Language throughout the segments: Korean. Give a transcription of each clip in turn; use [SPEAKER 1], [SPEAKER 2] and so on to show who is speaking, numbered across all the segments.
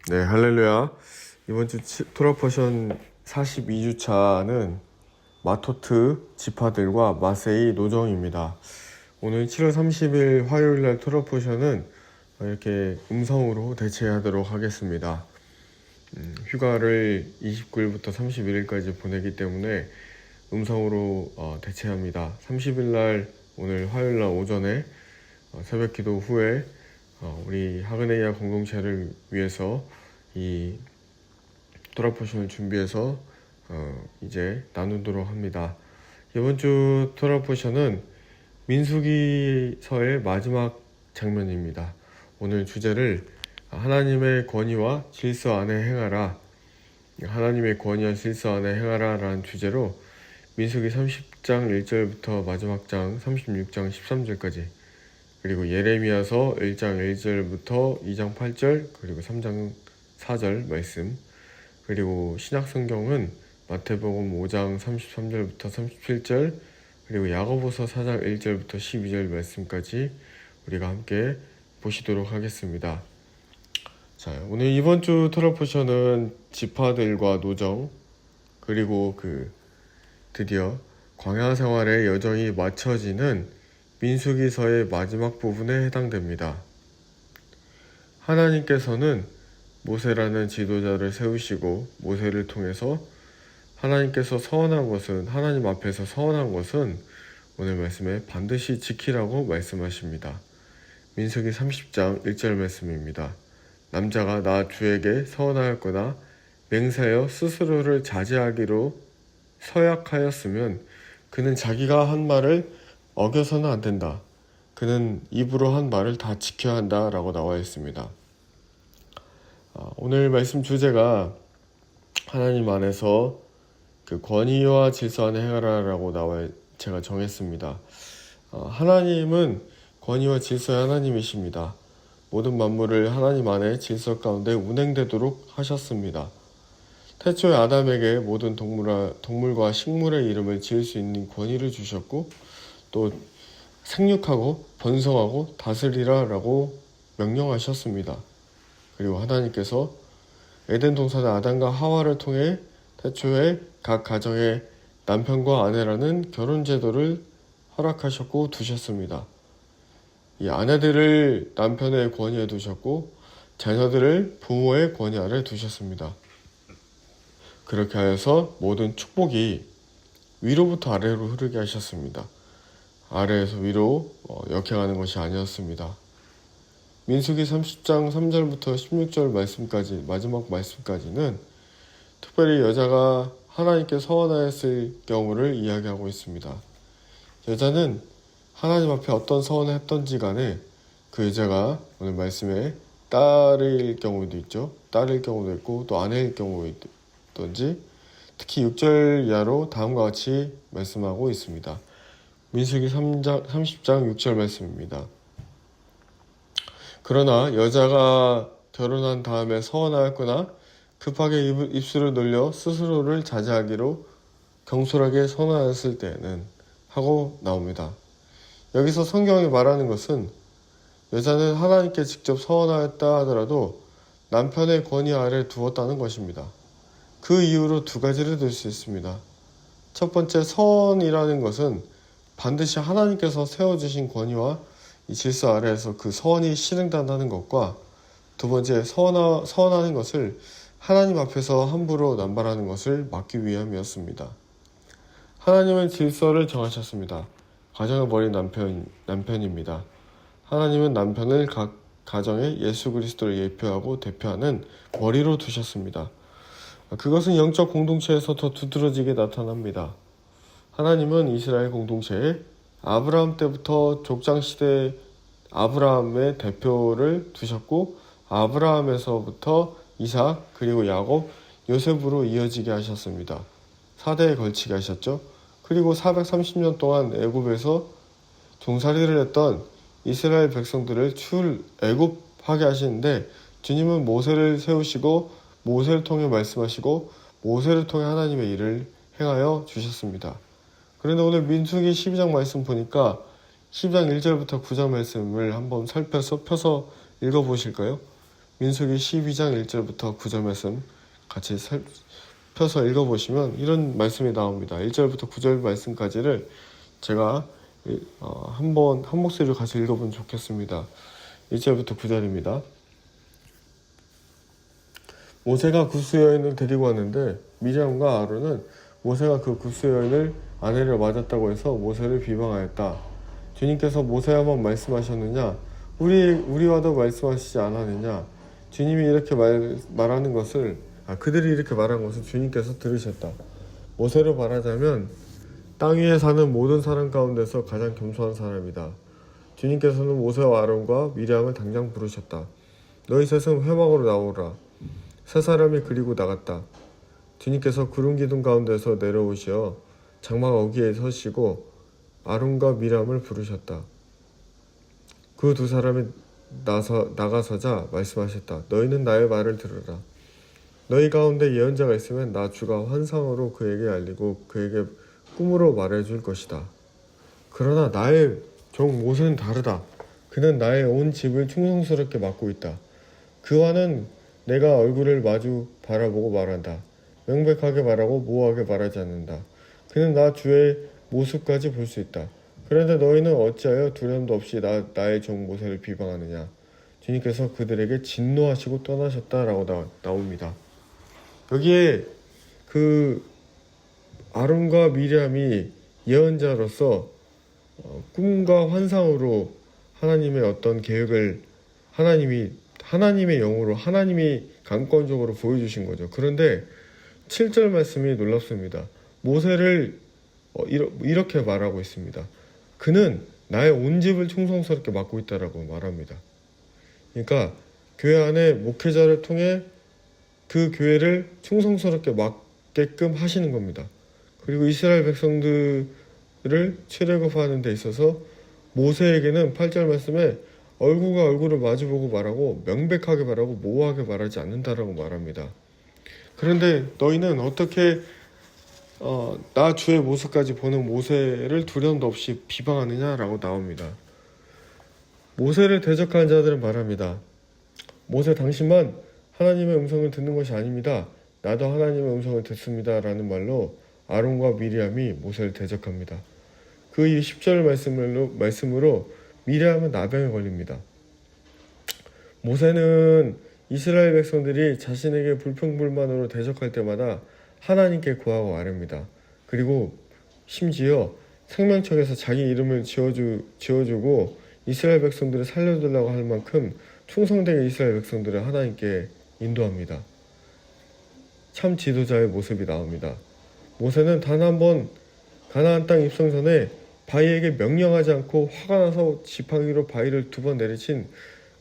[SPEAKER 1] 네, 할렐루야. 이번 주 토라 포션 42주차는 마토트 지파들과 마세이 노정입니다. 오늘 7월 30일 화요일 날 토라 포션은 이렇게 음성으로 대체하도록 하겠습니다. 휴가를 29일부터 31일까지 보내기 때문에 음성으로 대체합니다. 30일 날 오늘 화요일 날 오전에 새벽 기도 후에 우리 하그네이아 공동체를 위해서 이 토라 포션을 준비해서 이제 나누도록 합니다. 이번 주 토라 포션은 민수기서의 마지막 장면입니다. 오늘 주제를 하나님의 권위와 질서 안에 행하라, 하나님의 권위와 질서 안에 행하라 라는 주제로 민수기 30장 1절부터 마지막 장 36장 13절까지, 그리고 예레미야서 1장 1절부터 2장 8절, 그리고 3장 4절 말씀, 그리고 신약성경은 마태복음 5장 33절부터 37절, 그리고 야고보서 4장 1절부터 12절 말씀까지 우리가 함께 보시도록 하겠습니다. 자, 오늘 이번 주 토라 포션은 지파들과 노정, 그리고 드디어 광야 생활의 여정이 마쳐지는 민수기서의 마지막 부분에 해당됩니다. 하나님께서는 모세라는 지도자를 세우시고 모세를 통해서 하나님께서 서원한 것은, 하나님 앞에서 서원한 것은 오늘 말씀에 반드시 지키라고 말씀하십니다. 민수기 30장 1절 말씀입니다. 남자가 나 주에게 서원하였거나 맹세하여 스스로를 자제하기로 서약하였으면 그는 자기가 한 말을 어겨서는 안 된다. 그는 입으로 한 말을 다 지켜야 한다 라고 나와 있습니다. 오늘 말씀 주제가 하나님 안에서 권위와 질서 안에 행하라 라고 제가 정했습니다. 하나님은 권위와 질서의 하나님이십니다. 모든 만물을 하나님 안에 질서 가운데 운행되도록 하셨습니다. 태초에 아담에게 모든 동물과 식물의 이름을 지을 수 있는 권위를 주셨고, 또 생육하고 번성하고 다스리라 라고 명령하셨습니다. 그리고 하나님께서 에덴 동산의 아담과 하와를 통해 태초에 각 가정에 남편과 아내라는 결혼 제도를 허락하셨고 두셨습니다. 이 아내들을 남편의 권위에 두셨고 자녀들을 부모의 권위 아래 두셨습니다. 그렇게 하여서 모든 축복이 위로부터 아래로 흐르게 하셨습니다. 아래에서 위로 역행하는 것이 아니었습니다. 민수기 30장 3절부터 16절 말씀까지, 마지막 말씀까지는 특별히 여자가 하나님께 서원하였을 경우를 이야기하고 있습니다. 여자는 하나님 앞에 어떤 서원을 했던지 간에 그 여자가 오늘 말씀에 딸일 경우도 있죠. 딸일 경우도 있고 또 아내일 경우도 있던지, 특히 6절 이하로 다음과 같이 말씀하고 있습니다. 민수기 30장 6절 말씀입니다. 그러나 여자가 결혼한 다음에 서원하였거나 급하게 입술을 놀려 스스로를 자제하기로 경솔하게 선언하였을 때에는 하고 나옵니다. 여기서 성경이 말하는 것은 여자는 하나님께 직접 서원하였다 하더라도 남편의 권위 아래 두었다는 것입니다. 그 이유로 두 가지를 들 수 있습니다. 첫 번째, 서원이라는 것은 반드시 하나님께서 세워주신 권위와 이 질서 아래에서 그 서원이 실행된다는 것과, 두 번째, 서원하는 것을 하나님 앞에서 함부로 남발하는 것을 막기 위함이었습니다. 하나님은 질서를 정하셨습니다. 가정을 버린 남편입니다. 하나님은 남편을 각 가정에 예수 그리스도를 예표하고 대표하는 머리로 두셨습니다. 그것은 영적 공동체에서 더 두드러지게 나타납니다. 하나님은 이스라엘 공동체에 아브라함 때부터 족장시대 아브라함의 대표를 두셨고, 아브라함에서부터 이삭, 그리고 야곱, 요셉으로 이어지게 하셨습니다. 4대에 걸치게 하셨죠. 그리고 430년 동안 애굽에서 종살이를 했던 이스라엘 백성들을 애굽하게 하시는데, 주님은 모세를 세우시고 모세를 통해 말씀하시고 모세를 통해 하나님의 일을 행하여 주셨습니다. 그런데 오늘 민수기 12장 말씀 보니까 12장 1절부터 9절 말씀을 한번 펴서 읽어보실까요? 민수기 12장 1절부터 9절 말씀 같이 펴서 읽어보시면 이런 말씀이 나옵니다. 1절부터 9절 말씀까지를 제가 한 목소리로 같이 읽어보면 좋겠습니다. 1절부터 9절입니다. 모세가 굿수 여인을 데리고 왔는데 미리암과 아론은 모세가 그 굿수 여인을 아내를 맞았다고 해서 모세를 비방하였다. 주님께서 모세와만 말씀하셨느냐? 우리와도 말씀하시지 않았느냐? 주님이 이렇게 말하는 것을 그들이 이렇게 말한 것을 주님께서 들으셨다. 모세로 말하자면 땅 위에 사는 모든 사람 가운데서 가장 겸손한 사람이다. 주님께서는 모세와 아론과 미리암을 당장 부르셨다. 너희 셋은 회막으로 나오라. 세 사람이 그리고 나갔다. 주님께서 구름 기둥 가운데서 내려오시어 장막 어귀에 서시고 아론과 미리암을 부르셨다. 그 두 사람이 나가서자 말씀하셨다. 너희는 나의 말을 들으라. 너희 가운데 예언자가 있으면 나 주가 환상으로 그에게 알리고 그에게 꿈으로 말해줄 것이다. 그러나 나의 종 모세는 다르다. 그는 나의 온 집을 충성스럽게 맡고 있다. 그와는 내가 얼굴을 마주 바라보고 말한다. 명백하게 말하고 모호하게 말하지 않는다. 그는 나 주의 모습까지 볼 수 있다. 그런데 너희는 어찌하여 두려움도 없이 나의 종 모세를 비방하느냐. 주님께서 그들에게 진노하시고 떠나셨다라고 나옵니다. 여기에 그 아론과 미리암이 예언자로서 꿈과 환상으로 하나님의 어떤 계획을 하나님의 영으로 하나님이 강권적으로 보여주신 거죠. 그런데 7절 말씀이 놀랍습니다. 모세를 이렇게 말하고 있습니다. 그는 나의 온 집을 충성스럽게 맡고 있다라고 말합니다. 그러니까 교회 안에 목회자를 통해 그 교회를 충성스럽게 맡게끔 하시는 겁니다. 그리고 이스라엘 백성들을 출애굽하는 데 있어서 모세에게는 8절 말씀에 얼굴과 얼굴을 마주보고 말하고 명백하게 말하고 모호하게 말하지 않는다라고 말합니다. 그런데 너희는 어떻게 나 주의 모습까지 보는 모세를 두려움도 없이 비방하느냐라고 나옵니다. 모세를 대적하는 자들은 말합니다. 모세 당신만 하나님의 음성을 듣는 것이 아닙니다. 나도 하나님의 음성을 듣습니다. 라는 말로 아론과 미리암이 모세를 대적합니다. 그 10절 말씀으로 미리암은 나병에 걸립니다. 모세는 이스라엘 백성들이 자신에게 불평불만으로 대적할 때마다 하나님께 구하고 아뢰입니다. 그리고 심지어 생명책에서 자기 이름을 지어주고 이스라엘 백성들을 살려달라고 할 만큼 충성되게 이스라엘 백성들을 하나님께 인도합니다. 참 지도자의 모습이 나옵니다. 모세는 단 한 번 가나안 땅 입성 전에 바위에게 명령하지 않고 화가 나서 지팡이로 바위를 2번 내리친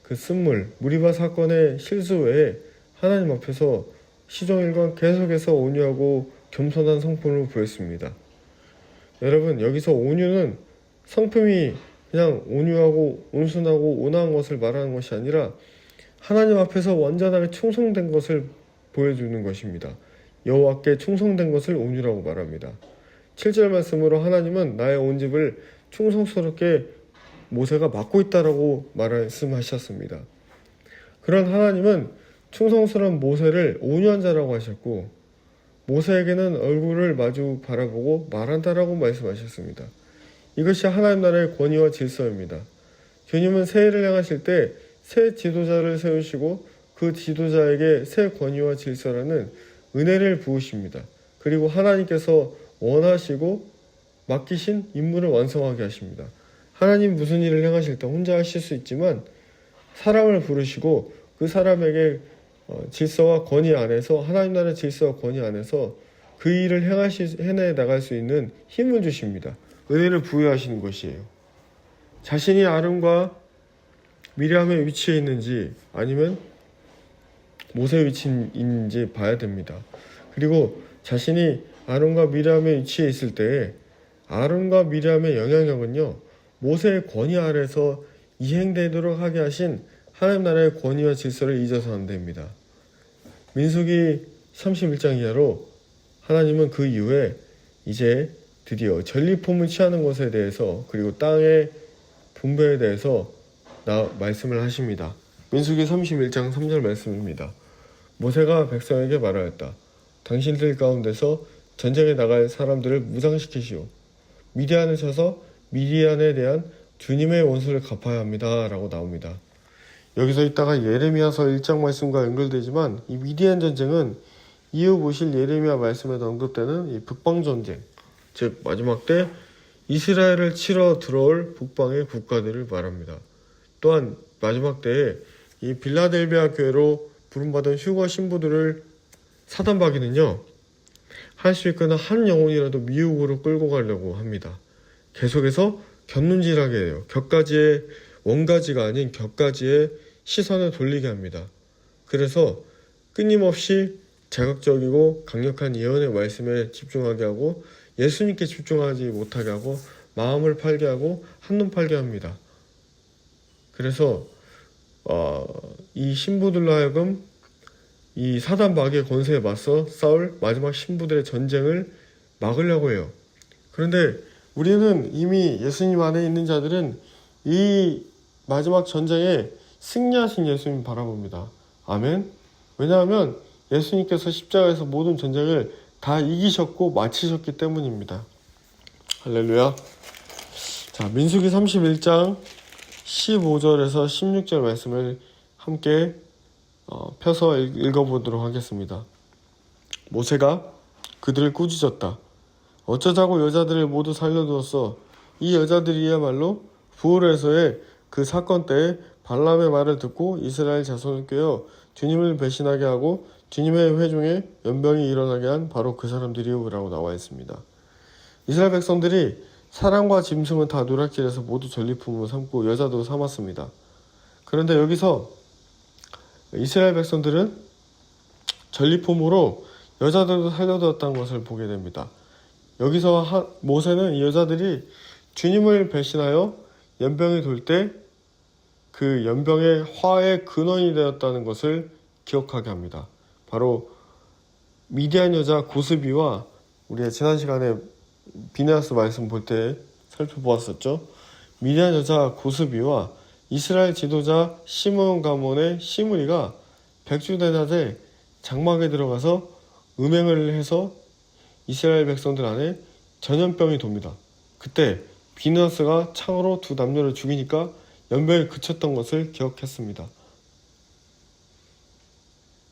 [SPEAKER 1] 그 쓴물 무리바 사건의 실수 외에 하나님 앞에서 시종일관 계속해서 온유하고 겸손한 성품을 보였습니다. 여러분, 여기서 온유는 성품이 그냥 온유하고 온순하고 온화한 것을 말하는 것이 아니라 하나님 앞에서 완전하게 충성된 것을 보여주는 것입니다. 여호와께 충성된 것을 온유라고 말합니다. 7절 말씀으로 하나님은 나의 온 집을 충성스럽게 모세가 맡고 있다라고 말씀하셨습니다. 그런 하나님은 충성스러운 모세를 온유한 자라고 하셨고 모세에게는 얼굴을 마주 바라보고 말한다라고 말씀하셨습니다. 이것이 하나님 나라의 권위와 질서입니다. 주님은 새해를 향하실 때 새 지도자를 세우시고 그 지도자에게 새 권위와 질서라는 은혜를 부으십니다. 그리고 하나님께서 원하시고 맡기신 임무를 완성하게 하십니다. 하나님 무슨 일을 행하실 때 혼자 하실 수 있지만 사람을 부르시고 그 사람에게 질서와 권위 안에서 하나님 나라의 질서와 권위 안에서 그 일을 해내 나갈 수 있는 힘을 주십니다. 은혜를 부여하시는 것이에요. 자신이 아론과 미리암의 위치에 있는지 아니면 모세의 위치에 있는지 봐야 됩니다. 그리고 자신이 아론과 미리암의 위치에 있을 때에 아론과 미리암의 영향력은요, 모세의 권위 아래서 이행되도록 하게 하신 하나님 나라의 권위와 질서를 잊어서 안 됩니다. 민수기 31장 이하로 하나님은 그 이후에 이제 드디어 전리품을 취하는 것에 대해서 그리고 땅의 분배에 대해서 말씀을 하십니다. 민수기 31장 3절 말씀입니다. 모세가 백성에게 말하였다. 당신들 가운데서 전쟁에 나갈 사람들을 무장시키시오. 미디안을 쳐서 미디안에 대한 주님의 원수를 갚아야 합니다. 라고 나옵니다. 여기서 있다가 예레미야서 1장 말씀과 연결되지만 이 미디안 전쟁은 이후 보실 예레미야 말씀에도 언급되는 이 북방전쟁, 즉 마지막 때 이스라엘을 치러 들어올 북방의 국가들을 말합니다. 또한 마지막 때에 이 빌라델비아 교회로 부름받은 휴거 신부들을 사단박이는요, 할 수 있거나 한 영혼이라도 미국으로 끌고 가려고 합니다. 계속해서 곁눈질하게 해요. 격가지의 원가지가 아닌 격가지의 시선을 돌리게 합니다. 그래서 끊임없이 자극적이고 강력한 예언의 말씀에 집중하게 하고 예수님께 집중하지 못하게 하고 마음을 팔게 하고 한눈 팔게 합니다. 그래서 이 신부들로 하여금 이 사단 마귀의 권세에 맞서 싸울 마지막 신부들의 전쟁을 막으려고 해요. 그런데 우리는 이미 예수님 안에 있는 자들은 이 마지막 전쟁에 승리하신 예수님 바라봅니다. 아멘. 왜냐하면 예수님께서 십자가에서 모든 전쟁을 다 이기셨고 마치셨기 때문입니다. 할렐루야. 자, 민수기 31장 15절에서 16절 말씀을 함께 펴서 읽어보도록 하겠습니다. 모세가 그들을 꾸짖었다. 어쩌자고 여자들을 모두 살려두었어. 이 여자들이야말로 부올에서의 그 사건 때에 발람의 말을 듣고 이스라엘 자손을 꾀어 주님을 배신하게 하고 주님의 회중에 연병이 일어나게 한 바로 그 사람들이요 라고 나와 있습니다. 이스라엘 백성들이 사람과 짐승은 다 노략질해서 모두 전리품으로 삼고 여자도 삼았습니다. 그런데 여기서 이스라엘 백성들은 전리품으로 여자들도 살려두었다는 것을 보게 됩니다. 여기서 모세는 이 여자들이 주님을 배신하여 연병이 돌 때 그 연병의 화의 근원이 되었다는 것을 기억하게 합니다. 바로 미디안 여자 고스비와 우리가 지난 시간에 비네아스 말씀 볼 때 살펴보았었죠. 미디안 여자 고스비와 이스라엘 지도자 시므온 가문의 시므리가 백주대낮에 장막에 들어가서 음행을 해서 이스라엘 백성들 안에 전염병이 돕니다. 그때 비네아스가 창으로 두 남녀를 죽이니까 연병이 그쳤던 것을 기억했습니다.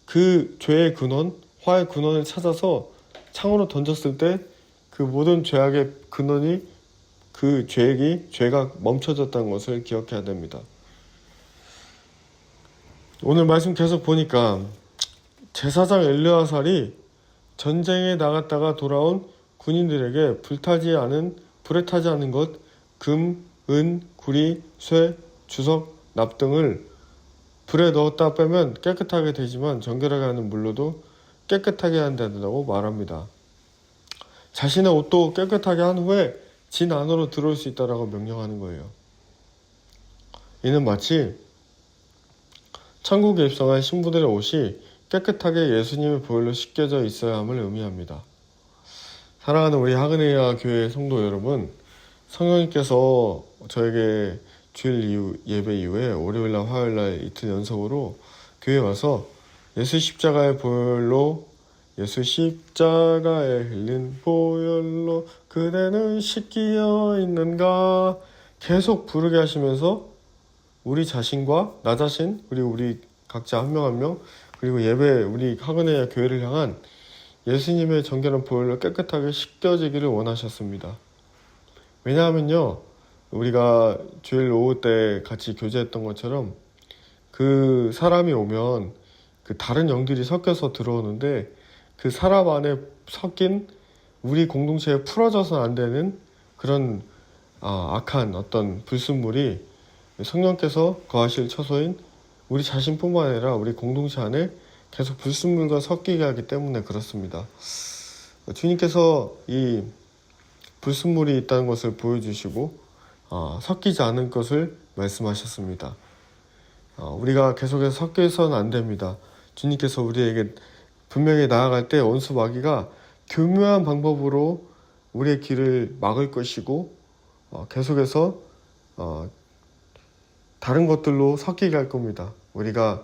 [SPEAKER 1] 그 죄의 근원, 화의 근원을 찾아서 창으로 던졌을 때 그 모든 죄악의 근원이 그 죄가 멈춰졌다는 것을 기억해야 됩니다. 오늘 말씀 계속 보니까 제사장 엘르아살이 전쟁에 나갔다가 돌아온 군인들에게 불에 타지 않은 것, 금, 은, 구리, 쇠, 주석, 납 등을 불에 넣었다 빼면 깨끗하게 되지만 정결하게 하는 물로도 깨끗하게 한다고 말합니다. 자신의 옷도 깨끗하게 한 후에 진 안으로 들어올 수 있다라고 명령하는 거예요. 이는 마치 천국에 입성한 신부들의 옷이 깨끗하게 예수님의 보혈로 씻겨져 있어야 함을 의미합니다. 사랑하는 우리 하그네야 교회 성도 여러분, 성령님께서 저에게 주일 예배 이후에 월요일날 화요일날 이틀 연속으로 교회에 와서 예수 십자가의 보혈로 예수 십자가에 흘린 보혈로 그대는 씻기어 있는가 계속 부르게 하시면서 우리 자신과 나 자신 우리 각자 한 명 한 명 그리고 예배 우리 하그네야 교회를 향한 예수님의 정결한 보혈로 깨끗하게 씻겨지기를 원하셨습니다. 왜냐하면요, 우리가 주일 오후 때 같이 교제했던 것처럼 그 사람이 오면 그 다른 영들이 섞여서 들어오는데 그 사람 안에 섞인 우리 공동체에 풀어져서 안 되는 그런 악한 어떤 불순물이 성령께서 거하실 처소인 우리 자신뿐만 아니라 우리 공동체 안에 계속 불순물과 섞이게 하기 때문에 그렇습니다. 주님께서 이 불순물이 있다는 것을 보여주시고 섞이지 않은 것을 말씀하셨습니다. 우리가 계속해서 섞여서는 안 됩니다. 주님께서 우리에게 분명히 나아갈 때 원수 마귀가 교묘한 방법으로 우리의 길을 막을 것이고 계속해서 다른 것들로 섞이게 할 겁니다. 우리가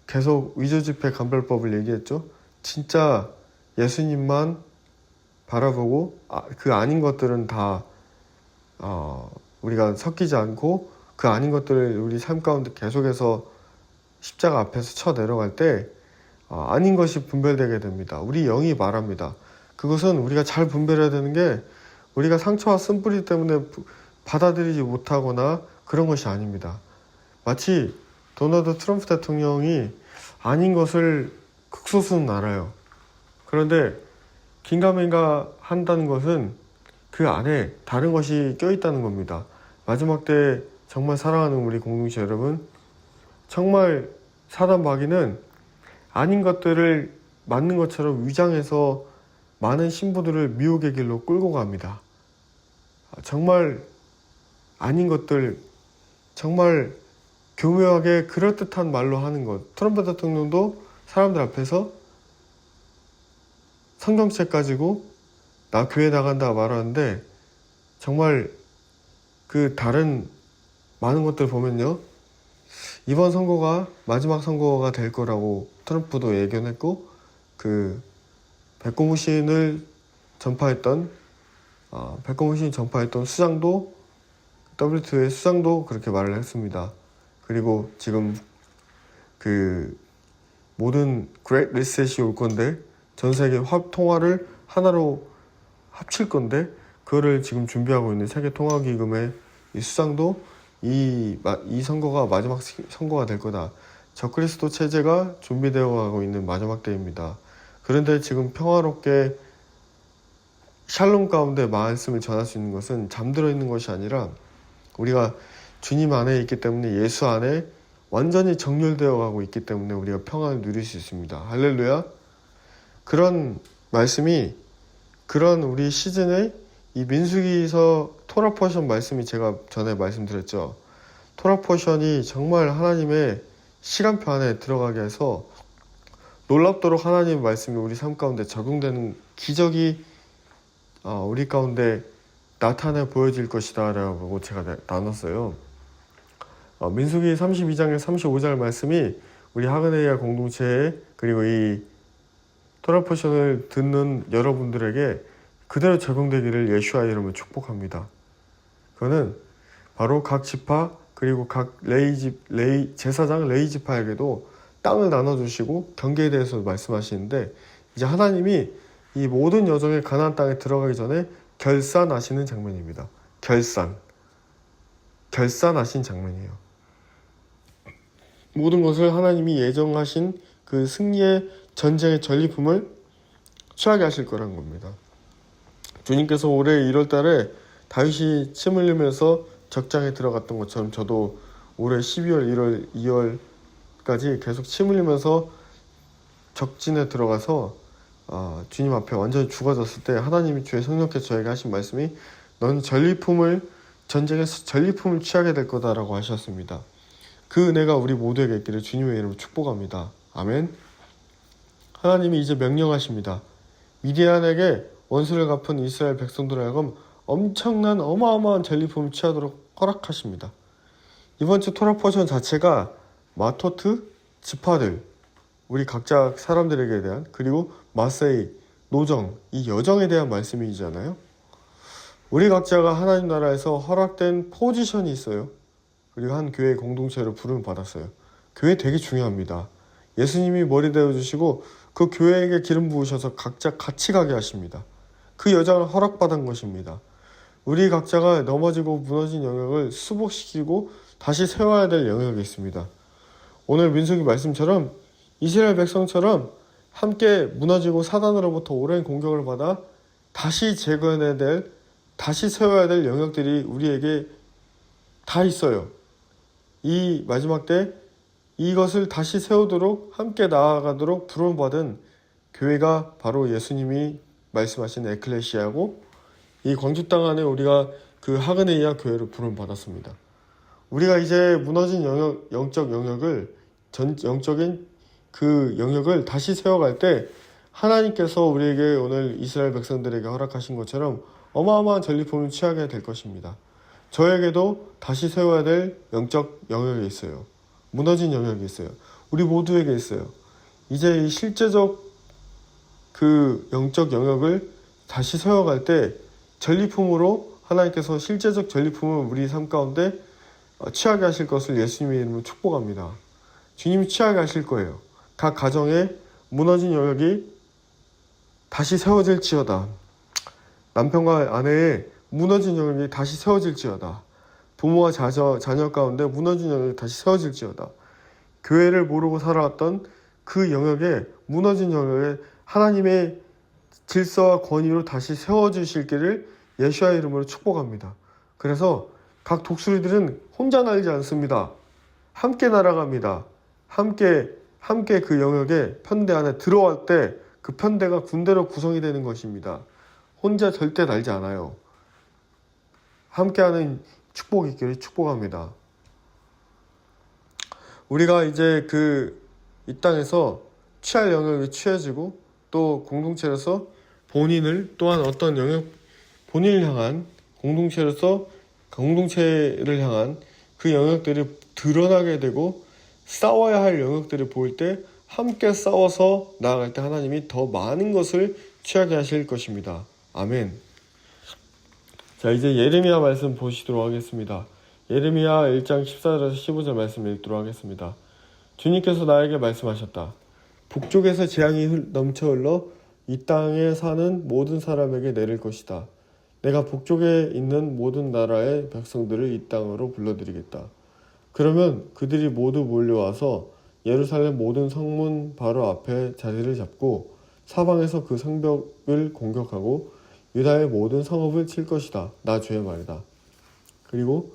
[SPEAKER 1] 계속 위조지폐 감별법을 얘기했죠. 진짜 예수님만 바라보고 그 아닌 것들은 다 우리가 섞이지 않고 그 아닌 것들을 우리 삶 가운데 계속해서 십자가 앞에서 쳐 내려갈 때 아닌 것이 분별되게 됩니다. 우리 영이 말합니다. 그것은 우리가 잘 분별해야 되는 게 우리가 상처와 쓴뿌리 때문에 받아들이지 못하거나 그런 것이 아닙니다. 마치 도널드 트럼프 대통령이 아닌 것을 극소수는 알아요. 그런데 긴가민가 한다는 것은 그 안에 다른 것이 껴있다는 겁니다. 마지막 때 정말 사랑하는 우리 공동체 여러분, 정말 사단 마귀는 아닌 것들을 맞는 것처럼 위장해서 많은 신부들을 미혹의 길로 끌고 갑니다. 정말 아닌 것들, 정말 교묘하게 그럴듯한 말로 하는 것. 트럼프 대통령도 사람들 앞에서 성경책 가지고 나 교회 나간다 말하는데 정말 그 다른 많은 것들 보면요, 이번 선거가 마지막 선거가 될 거라고 트럼프도 예견했고, 그 백고무신을 전파했던 백고무신이 전파했던 수장도, WTO의 수장도 그렇게 말을 했습니다. 그리고 지금 그 모든 그레이트 리셋이 올 건데 전 세계 통화를 하나로 합칠 건데 그거를 지금 준비하고 있는 세계통화기금의 이 수장도 이 선거가 마지막 선거가 될 거다. 적그리스도 체제가 준비되어 가고 있는 마지막 때입니다. 그런데 지금 평화롭게 샬롬 가운데 말씀을 전할 수 있는 것은 잠들어 있는 것이 아니라 우리가 주님 안에 있기 때문에 예수 안에 완전히 정렬되어 가고 있기 때문에 우리가 평안을 누릴 수 있습니다. 할렐루야. 그런 말씀이 그런 우리 시즌의 이 민수기서 토라 포션 말씀이 제가 전에 말씀드렸죠. 토라 포션이 정말 하나님의 시간표 안에 들어가게 해서 놀랍도록 하나님의 말씀이 우리 삶 가운데 적용되는 기적이 우리 가운데 나타내 보여질 것이다 라고 제가 나눴어요. 민수기 32장에 35절 말씀이 우리 하그네이아 공동체에 그리고 이 토라 포션을 듣는 여러분들에게 그대로 적용되기를 예수와 이름으로 축복합니다. 그거는 바로 각 지파 그리고 각 제사장 레위 지파에게도 땅을 나눠주시고 경계에 대해서 말씀하시는데, 이제 하나님이 이 모든 여정의 가나안 땅에 들어가기 전에 결산하시는 장면입니다. 결산하신 장면이에요. 모든 것을 하나님이 예정하신 그 승리의 전쟁의 전리품을 취하게 하실 거란 겁니다. 주님께서 올해 1월달에 다윗이 침 흘리면서 적장에 들어갔던 것처럼 저도 올해 12월, 1월, 2월까지 계속 침 흘리면서 적진에 들어가서 주님 앞에 완전히 죽어졌을 때 하나님이 주의 성령께서 저에게 하신 말씀이 넌 전쟁에서 전리품을 취하게 될 거다라고 하셨습니다. 그 은혜가 우리 모두에게 있기를 주님의 이름으로 축복합니다. 아멘. 하나님이 이제 명령하십니다. 미디안에게 원수를 갚은 이스라엘 백성들 하여금 엄청난 어마어마한 전리품을 취하도록 허락하십니다. 이번 주 토라 포션 자체가 마토트, 지파들, 우리 각자 사람들에게 대한, 그리고 마세이, 노정, 이 여정에 대한 말씀이잖아요. 우리 각자가 하나님 나라에서 허락된 포지션이 있어요. 우리가 한 교회 공동체로 부름을 받았어요. 교회 되게 중요합니다. 예수님이 머리 되어주시고 그 교회에게 기름 부으셔서 각자 같이 가게 하십니다. 그 여정을 허락받은 것입니다. 우리 각자가 넘어지고 무너진 영역을 수복시키고 다시 세워야 될 영역이 있습니다. 오늘 민수기 말씀처럼 이스라엘 백성처럼 함께 무너지고 사단으로부터 오랜 공격을 받아 다시 재건해야 될, 다시 세워야 될 영역들이 우리에게 다 있어요. 이 마지막 때 이것을 다시 세우도록 함께 나아가도록 부름받은 교회가 바로 예수님이 말씀하신 에클레시아고, 이 광주 땅 안에 우리가 그 하그네이아 교회를 부름받았습니다. 우리가 이제 무너진 영적 영역을, 영적인 그 영역을 다시 세워갈 때 하나님께서 우리에게 오늘 이스라엘 백성들에게 허락하신 것처럼 어마어마한 전리품을 취하게 될 것입니다. 저에게도 다시 세워야 될 영적 영역이 있어요. 무너진 영역이 있어요. 우리 모두에게 있어요. 이제 이 실제적 그 영적 영역을 다시 세워갈 때 전리품으로 하나님께서 실제적 전리품을 우리 삶 가운데 취하게 하실 것을 예수님의 이름으로 축복합니다. 주님이 취하게 하실 거예요. 각 가정에 무너진 영역이 다시 세워질지어다. 남편과 아내의 무너진 영역이 다시 세워질지어다. 부모와 자녀 가운데 무너진 영역이 다시 세워질지어다. 교회를 모르고 살아왔던 그 영역에 무너진 영역에 하나님의 질서와 권위로 다시 세워주실 길을 예수의 이름으로 축복합니다. 그래서 각 독수리들은 혼자 날지 않습니다. 함께 날아갑니다. 함께 그 영역에 편대 안에 들어갈 때 그 편대가 군대로 구성이 되는 것입니다. 혼자 절대 날지 않아요. 함께하는 축복이 있기를 축복합니다. 우리가 이제 이 땅에서 취할 영역이 취해지고 또 공동체로서 본인을 또한 어떤 영역, 본인을 향한 공동체로서 공동체를 향한 그 영역들이 드러나게 되고 싸워야 할 영역들을 보일 때 함께 싸워서 나아갈 때 하나님이 더 많은 것을 취하게 하실 것입니다. 아멘. 자, 이제 예레미야 말씀 보시도록 하겠습니다. 예레미야 1장 14절에서 15절 말씀 읽도록 하겠습니다. 주님께서 나에게 말씀하셨다. 북쪽에서 재앙이 넘쳐 흘러 이 땅에 사는 모든 사람에게 내릴 것이다. 내가 북쪽에 있는 모든 나라의 백성들을 이 땅으로 불러들이겠다. 그러면 그들이 모두 몰려와서 예루살렘 모든 성문 바로 앞에 자리를 잡고 사방에서 그 성벽을 공격하고 유다의 모든 성읍을 칠 것이다. 나 주의 말이다. 그리고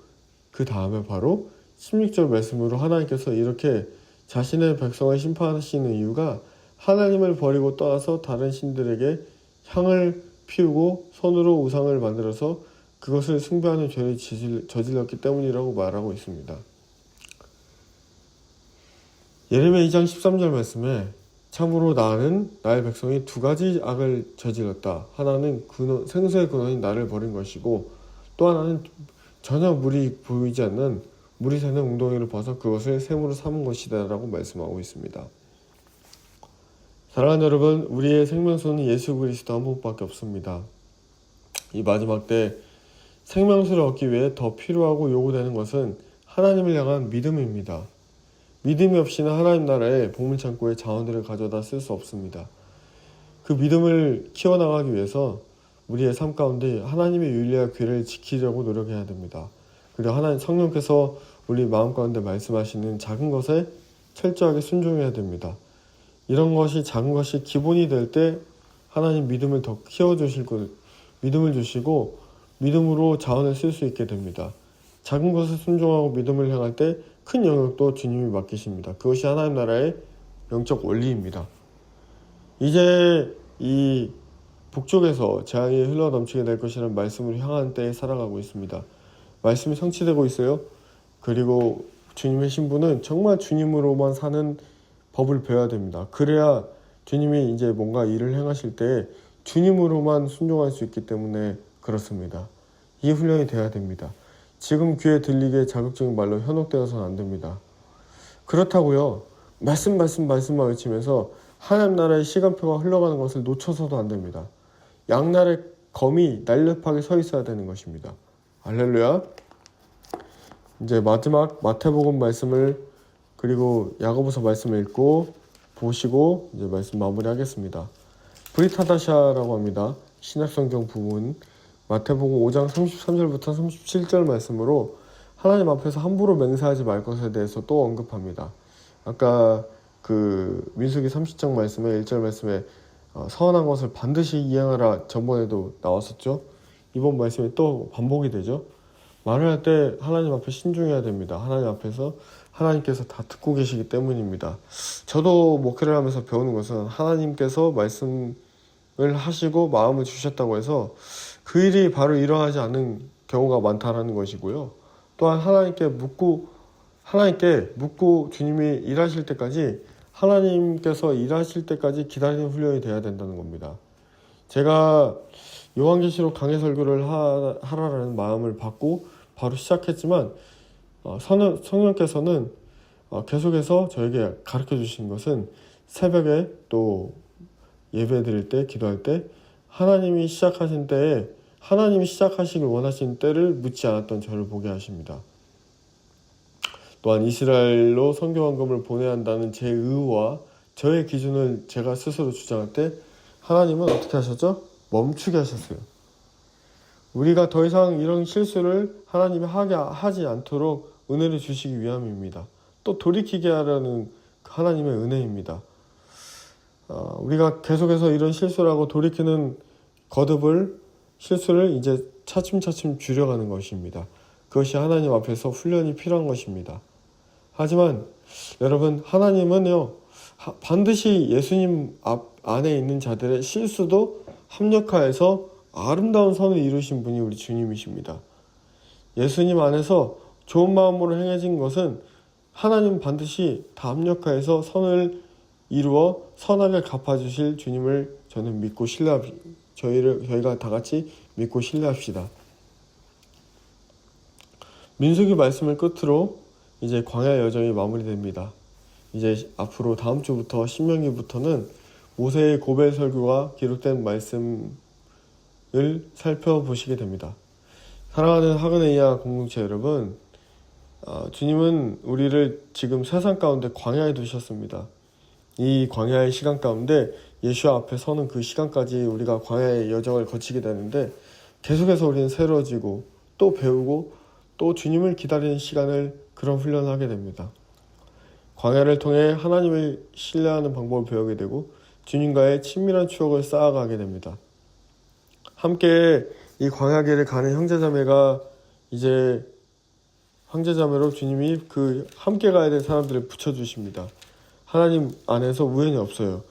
[SPEAKER 1] 그 다음에 바로 16절 말씀으로 하나님께서 이렇게 자신의 백성을 심판하시는 이유가 하나님을 버리고 떠나서 다른 신들에게 향을 피우고 손으로 우상을 만들어서 그것을 숭배하는 죄를 저질렀기 때문이라고 말하고 있습니다. 예레미야 2장 13절 말씀에 참으로 나는 나의 백성이 두 가지 악을 저질렀다. 하나는 생수의 근원이 나를 버린 것이고 또 하나는 전혀 물이 보이지 않는 물이 새는 웅덩이를 봐서 그것을 샘으로 삼은 것이다 라고 말씀하고 있습니다. 사랑하는 여러분, 우리의 생명수는 예수 그리스도 한 분밖에 없습니다. 이 마지막 때 생명수를 얻기 위해 더 필요하고 요구되는 것은 하나님을 향한 믿음입니다. 믿음이 없이는 하나님 나라의 보물창고에 자원들을 가져다 쓸 수 없습니다. 그 믿음을 키워나가기 위해서 우리의 삶 가운데 하나님의 윤리와 규례를 지키려고 노력해야 됩니다. 그리고 하나님 성령께서 우리 마음 가운데 말씀하시는 작은 것에 철저하게 순종해야 됩니다. 이런 것이 작은 것이 기본이 될 때 하나님 믿음을 더 키워주실 것, 믿음을 주시고 믿음으로 자원을 쓸 수 있게 됩니다. 작은 것에 순종하고 믿음을 향할 때 큰 영역도 주님이 맡기십니다. 그것이 하나님 나라의 영적 원리입니다. 이제 이 북쪽에서 재앙이 흘러넘치게 될 것이라는 말씀으로 향한 때에 살아가고 있습니다. 말씀이 성취되고 있어요. 그리고 주님의 신부는 정말 주님으로만 사는 법을 배워야 됩니다. 그래야 주님이 이제 뭔가 일을 행하실 때 주님으로만 순종할 수 있기 때문에 그렇습니다. 이 훈련이 돼야 됩니다. 지금 귀에 들리게 자극적인 말로 현혹되어서는 안 됩니다. 그렇다고요. 말씀만 외치면서 하나님 나라의 시간표가 흘러가는 것을 놓쳐서도 안 됩니다. 양날의 검이 날렵하게 서 있어야 되는 것입니다. 할렐루야. 이제 마지막 마태복음 말씀을 그리고 야고보서 말씀을 읽고 보시고 이제 말씀 마무리하겠습니다. 브리타다샤라고 합니다. 신약성경 부분 마태복음 5장 33절부터 37절 말씀으로 하나님 앞에서 함부로 맹세하지 말 것에 대해서 또 언급합니다. 아까 그 민수기 30장 말씀에 1절 말씀에 선한 것을 반드시 이행하라 전번에도 나왔었죠. 이번 말씀에 또 반복이 되죠. 말을 할 때 하나님 앞에 신중해야 됩니다. 하나님 앞에서 하나님께서 다 듣고 계시기 때문입니다. 저도 목회를 하면서 배우는 것은 하나님께서 말씀을 하시고 마음을 주셨다고 해서 그 일이 바로 일어나지 않는 경우가 많다라는 것이고요. 또한 하나님께 묻고 주님이 일하실 때까지 하나님께서 일하실 때까지 기다리는 훈련이 돼야 된다는 겁니다. 제가 요한계시록 강해 설교를 하라는 마음을 받고 바로 시작했지만 성령께서는 계속해서 저에게 가르쳐 주신 것은 새벽에 또 예배 드릴 때, 기도할 때 하나님이 시작하신 때에 하나님이 시작하시길 원하시는 때를 묻지 않았던 저를 보게 하십니다. 또한 이스라엘로 선교원금을 보내야 한다는 제 의와 저의 기준을 제가 스스로 주장할 때 하나님은 어떻게 하셨죠? 멈추게 하셨어요. 우리가 더 이상 이런 실수를 하나님이 하지 않도록 은혜를 주시기 위함입니다. 또 돌이키게 하라는 하나님의 은혜입니다. 우리가 계속해서 이런 실수를 하고 돌이키는 실수를 이제 차츰차츰 줄여가는 것입니다. 그것이 하나님 앞에서 훈련이 필요한 것입니다. 하지만 여러분, 하나님은요, 반드시 예수님 안에 있는 자들의 실수도 합력하여서 아름다운 선을 이루신 분이 우리 주님이십니다. 예수님 안에서 좋은 마음으로 행해진 것은 하나님 반드시 다 합력하여서 선을 이루어 선하게 갚아주실 주님을 저는 믿고 저희가 다 같이 믿고 신뢰합시다. 민수기 말씀을 끝으로 이제 광야 여정이 마무리됩니다. 이제 앞으로 다음 주부터 신명기부터는 모세의 고별 설교가 기록된 말씀을 살펴보시게 됩니다. 사랑하는 하그네이아 공동체 여러분, 주님은 우리를 지금 세상 가운데 광야에 두셨습니다. 이 광야의 시간 가운데 예수 앞에 서는 그 시간까지 우리가 광야의 여정을 거치게 되는데 계속해서 우리는 새로워지고 또 배우고 또 주님을 기다리는 시간을 그런 훈련을 하게 됩니다. 광야를 통해 하나님을 신뢰하는 방법을 배우게 되고 주님과의 친밀한 추억을 쌓아가게 됩니다. 함께 이 광야길을 가는 형제자매가 이제 형제자매로 주님이 그 함께 가야 될 사람들을 붙여주십니다. 하나님 안에서 우연이 없어요.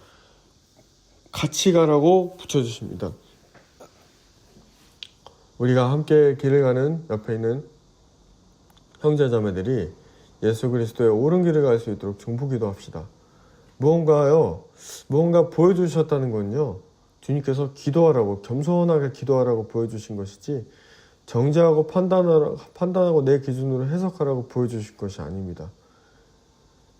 [SPEAKER 1] 같이 가라고 붙여주십니다. 우리가 함께 길을 가는 옆에 있는 형제자매들이 예수 그리스도의 옳은 길을 갈 수 있도록 중보기도 합시다. 무언가 보여주셨다는 건요, 주님께서 기도하라고, 겸손하게 기도하라고 보여주신 것이지 정죄하고 판단하고 내 기준으로 해석하라고 보여주실 것이 아닙니다.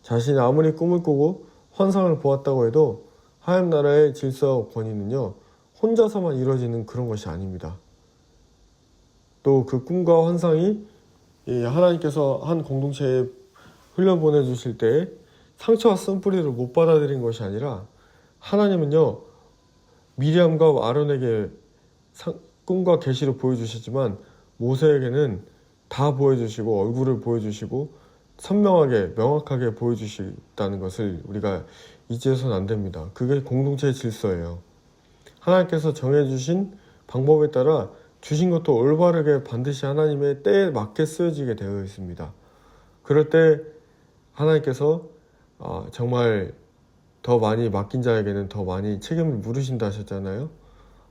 [SPEAKER 1] 자신이 아무리 꿈을 꾸고 환상을 보았다고 해도 하나님 나라의 질서와 권위는요, 혼자서만 이루어지는 그런 것이 아닙니다. 또 그 꿈과 환상이 하나님께서 한 공동체에 흘려보내주실 때 상처와 쓴뿌리를 못 받아들인 것이 아니라 하나님은요, 미리암과 아론에게 꿈과 계시를 보여주셨지만 모세에게는 다 보여주시고 얼굴을 보여주시고 선명하게 명확하게 보여주시다는 것을 우리가 잊어서는 안 됩니다. 그게 공동체의 질서예요. 하나님께서 정해주신 방법에 따라 주신 것도 올바르게 반드시 하나님의 때에 맞게 쓰여지게 되어 있습니다. 그럴 때 하나님께서 정말 더 많이 맡긴 자에게는 더 많이 책임을 물으신다 하셨잖아요.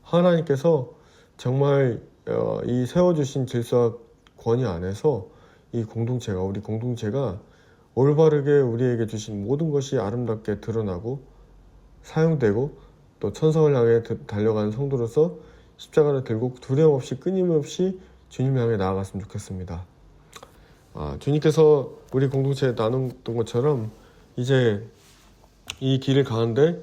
[SPEAKER 1] 하나님께서 정말 이 세워주신 질서와 권위 안에서 우리 공동체가 올바르게 우리에게 주신 모든 것이 아름답게 드러나고 사용되고 또 천성을 향해 달려가는 성도로서 십자가를 들고 두려움 없이 끊임없이 주님을 향해 나아갔으면 좋겠습니다. 주님께서 우리 공동체에 나눴던 것처럼 이제 이 길을 가는데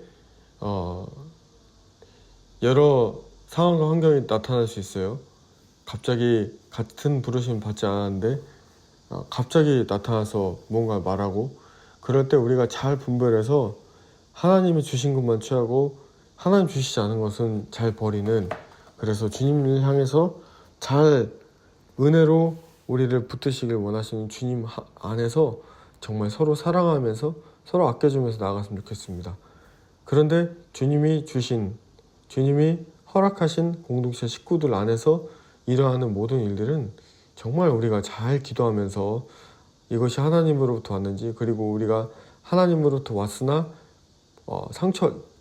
[SPEAKER 1] 여러 상황과 환경이 나타날 수 있어요. 갑자기 같은 부르심을 받지 않았는데 갑자기 나타나서 뭔가 말하고, 그럴 때 우리가 잘 분별해서 하나님이 주신 것만 취하고 하나님 주시지 않은 것은 잘 버리는, 그래서 주님을 향해서 잘 은혜로 우리를 붙드시길 원하시는 주님 안에서 정말 서로 사랑하면서 서로 아껴주면서 나아갔으면 좋겠습니다. 그런데 주님이 허락하신 공동체 식구들 안에서 일어나는 모든 일들은 정말 우리가 잘 기도하면서 이것이 하나님으로부터 왔는지, 그리고 우리가 하나님으로부터 왔으나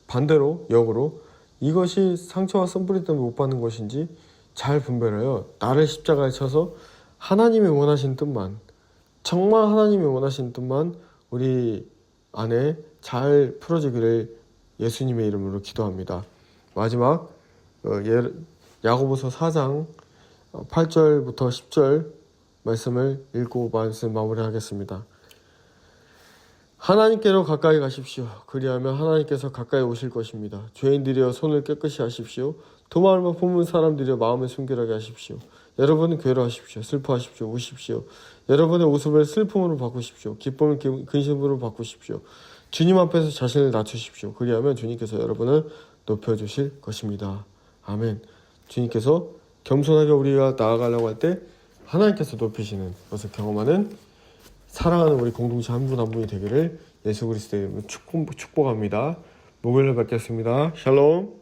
[SPEAKER 1] 반대로 역으로 이것이 상처와 쓴뿌리 때문에 못 받는 것인지 잘 분별하여 나를 십자가에 쳐서 하나님이 원하신 뜻만, 정말 하나님이 원하신 뜻만 우리 안에 잘 풀어지기를 예수님의 이름으로 기도합니다. 마지막 야고보서 4장 8절부터 10절 말씀을 읽고 말씀 마무리하겠습니다. 하나님께로 가까이 가십시오. 그리하면 하나님께서 가까이 오실 것입니다. 죄인들이여 손을 깨끗이 하십시오. 도마을만 품은 사람들이여 마음을 순결하게 하십시오. 여러분은 괴로워하십시오. 슬퍼하십시오. 우십시오. 여러분의 웃음을 슬픔으로 바꾸십시오. 기쁨을 근심으로 바꾸십시오. 주님 앞에서 자신을 낮추십시오. 그리하면 주님께서 여러분을 높여주실 것입니다. 아멘. 주님께서 겸손하게 우리가 나아가려고 할 때 하나님께서 높이시는 것을 경험하는 사랑하는 우리 공동체 한 분 한 분이 되기를 예수 그리스도의 이름으로 축복합니다. 목요일에 뵙겠습니다. 샬롬.